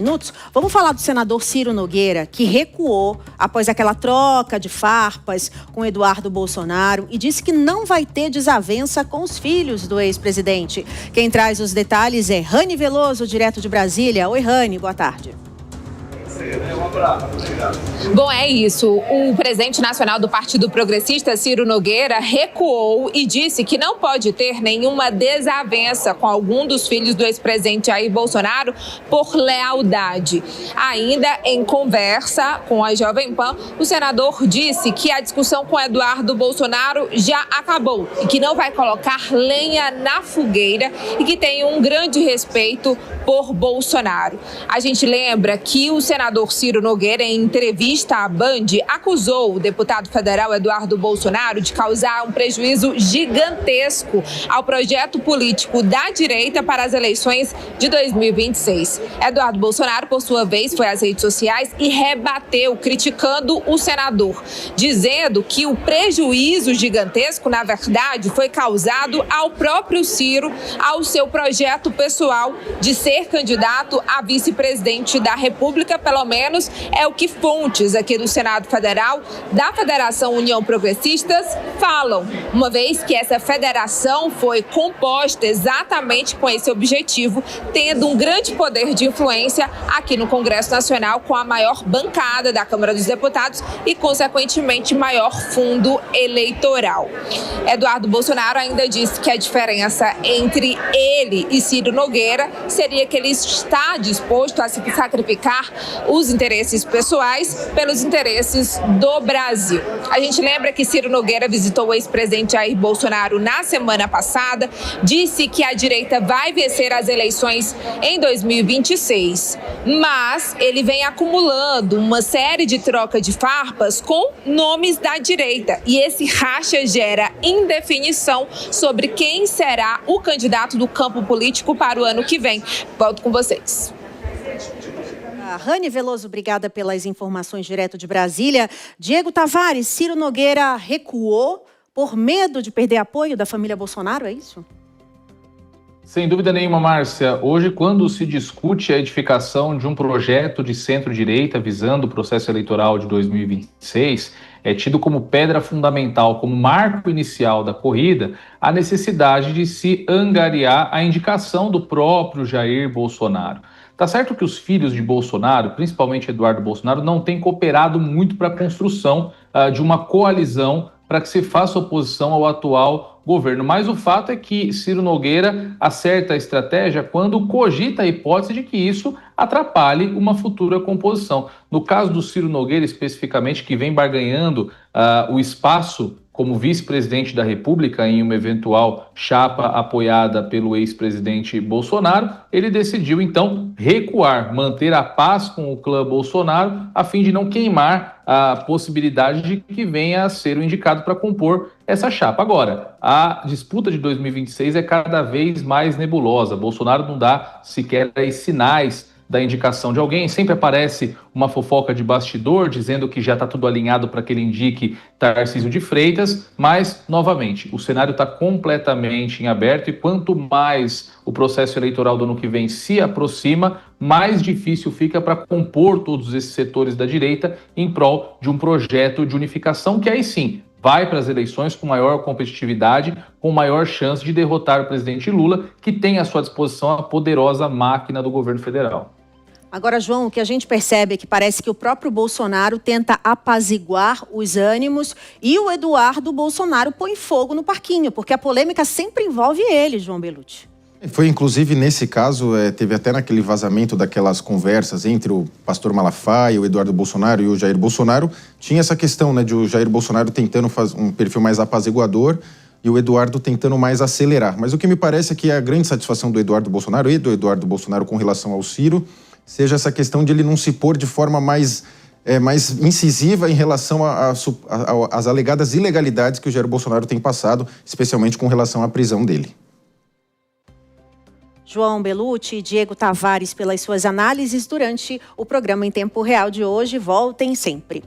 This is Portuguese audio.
Minutos. Vamos falar do senador Ciro Nogueira, que recuou após aquela troca de farpas com Eduardo Bolsonaro e disse que não vai ter desavença com os filhos do ex-presidente. Quem traz os detalhes é Rani Veloso, direto de Brasília. Oi, Rani, boa tarde. Bom, é isso. O presidente nacional do Partido Progressista, Ciro Nogueira, recuou e disse que não pode ter nenhuma desavença com algum dos filhos do ex-presidente Jair Bolsonaro por lealdade. Ainda em conversa com a Jovem Pan, o senador disse que a discussão com Eduardo Bolsonaro já acabou e que não vai colocar lenha na fogueira e que tem um grande respeito por Bolsonaro. A gente lembra que o senador Ciro Nogueira, em entrevista à Band, acusou o deputado federal Eduardo Bolsonaro de causar um prejuízo gigantesco ao projeto político da direita para as eleições de 2026. Eduardo Bolsonaro, por sua vez, foi às redes sociais e rebateu, criticando o senador, dizendo que o prejuízo gigantesco, na verdade, foi causado ao próprio Ciro, ao seu projeto pessoal de ser candidato a vice-presidente da República, pelo menos é o que fontes aqui do Senado Federal, da Federação União Progressistas, falam, uma vez que essa federação foi composta exatamente com esse objetivo, tendo um grande poder de influência aqui no Congresso Nacional, com a maior bancada da Câmara dos Deputados e, consequentemente, maior fundo eleitoral. Eduardo Bolsonaro ainda disse que a diferença entre ele e Ciro Nogueira seria que ele está disposto a se sacrificar os interesses pessoais pelos interesses do Brasil. A gente lembra que Ciro Nogueira visitou o ex-presidente Jair Bolsonaro na semana passada, disse que a direita vai vencer as eleições em 2026, mas ele vem acumulando uma série de troca de farpas com nomes da direita e esse racha gera indefinição sobre quem será o candidato do campo político para o ano que vem. Volto com vocês. Rani Veloso, obrigada pelas informações direto de Brasília. Diego Tavares, Ciro Nogueira recuou por medo de perder apoio da família Bolsonaro, é isso? Sem dúvida nenhuma, Márcia. Hoje, quando se discute a edificação de um projeto de centro-direita visando o processo eleitoral de 2026, é tido como pedra fundamental, como marco inicial da corrida, a necessidade de se angariar a indicação do próprio Jair Bolsonaro. Tá certo que os filhos de Bolsonaro, principalmente Eduardo Bolsonaro, não têm cooperado muito para a construção de uma coalizão para que se faça oposição ao atual governo. Mas o fato é que Ciro Nogueira acerta a estratégia quando cogita a hipótese de que isso atrapalhe uma futura composição. No caso do Ciro Nogueira, especificamente, que vem barganhando o espaço como vice-presidente da República em uma eventual chapa apoiada pelo ex-presidente Bolsonaro, ele decidiu, então, recuar, manter a paz com o clã Bolsonaro, a fim de não queimar a possibilidade de que venha a ser o indicado para compor essa chapa. Agora, a disputa de 2026 é cada vez mais nebulosa. Bolsonaro não dá sequer sinais da indicação de alguém, sempre aparece uma fofoca de bastidor dizendo que já está tudo alinhado para que ele indique Tarcísio de Freitas, mas, novamente, o cenário está completamente em aberto e quanto mais o processo eleitoral do ano que vem se aproxima, mais difícil fica para compor todos esses setores da direita em prol de um projeto de unificação que aí sim vai para as eleições com maior competitividade, com maior chance de derrotar o presidente Lula, que tem à sua disposição a poderosa máquina do governo federal. Agora, João, o que a gente percebe é que parece que o próprio Bolsonaro tenta apaziguar os ânimos e o Eduardo Bolsonaro põe fogo no parquinho, porque a polêmica sempre envolve ele, João Belutti. Foi, inclusive, nesse caso, teve até naquele vazamento daquelas conversas entre o pastor Malafaia, o Eduardo Bolsonaro e o Jair Bolsonaro, tinha essa questão, né, de o Jair Bolsonaro tentando fazer um perfil mais apaziguador e o Eduardo tentando mais acelerar. Mas o que me parece é que a grande satisfação do Eduardo Bolsonaro e do Eduardo Bolsonaro com relação ao Ciro seja essa questão de ele não se pôr de forma mais incisiva em relação às alegadas ilegalidades que o Jair Bolsonaro tem passado, especialmente com relação à prisão dele. João Belutti e Diego Tavares pelas suas análises durante o programa em tempo real de hoje. Voltem sempre.